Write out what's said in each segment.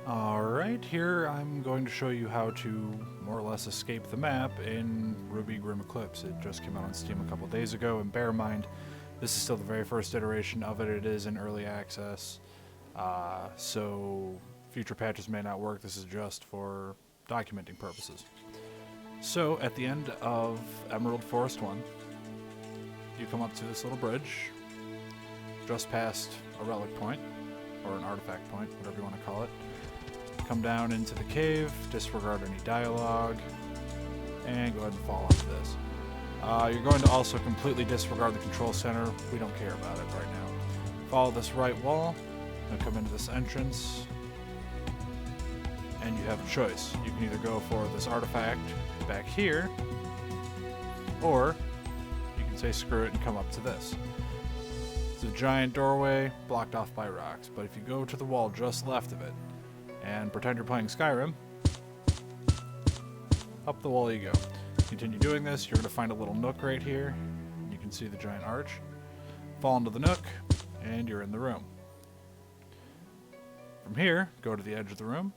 Alright, here I'm going to show you how to more or less escape the map in RWBY Grimm Eclipse. It just came out on Steam a couple days ago, and bear in mind, this is still the very first iteration of it. It is in early access, so future patches may not work. This is just for documenting purposes. So, at the end of Emerald Forest 1, you come up to this little bridge, just past a relic point, or an artifact point, whatever you want to call it. Come down into the cave, disregard any dialogue, and go ahead and fall into this. You're going to also completely disregard the control center. We don't care about it right now. Follow this right wall, and come into this entrance, and you have a choice. You can either go for this artifact back here, or you can say screw it and come up to this. It's a giant doorway blocked off by rocks, but if you go to the wall just left of it, and pretend you're playing Skyrim, up the wall you go. Continue doing this, you're going to find a little nook right here. You can see the giant arch. Fall into the nook, and you're in the room. From here, go to the edge of the room,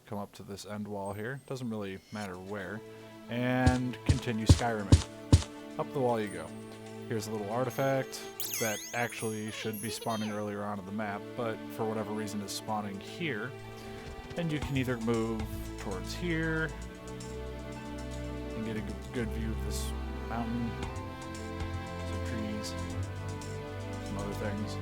come up to this end wall here, doesn't really matter where, and continue Skyriming. Up the wall you go. Here's a little artifact that actually should be spawning earlier on in the map, but for whatever reason is spawning here. And you can either move towards here and get a good view of this mountain, some trees, some other things.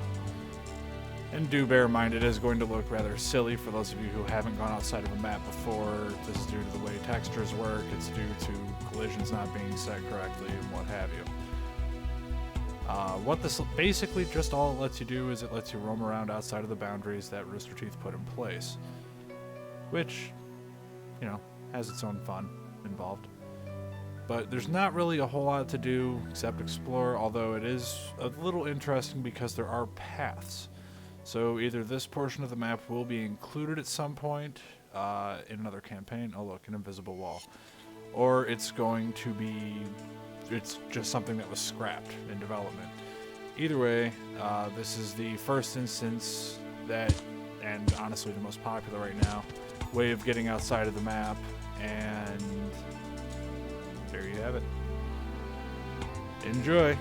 And do bear in mind, it is going to look rather silly for those of you who haven't gone outside of a map before. This is due to the way textures work, it's due to collisions not being set correctly and what have you. What this basically just all it lets you do is it lets you roam around outside of the boundaries that Rooster Teeth put in place. Which, you know, has its own fun involved. But there's not really a whole lot to do except explore, although it is a little interesting because there are paths. So either this portion of the map will be included at some point in another campaign. Oh look, an invisible wall. Or it's going to be, it's just something that was scrapped in development. Either way, this is the first instance that, and honestly the most popular right now, way of getting outside of the map, and there you have it. Enjoy!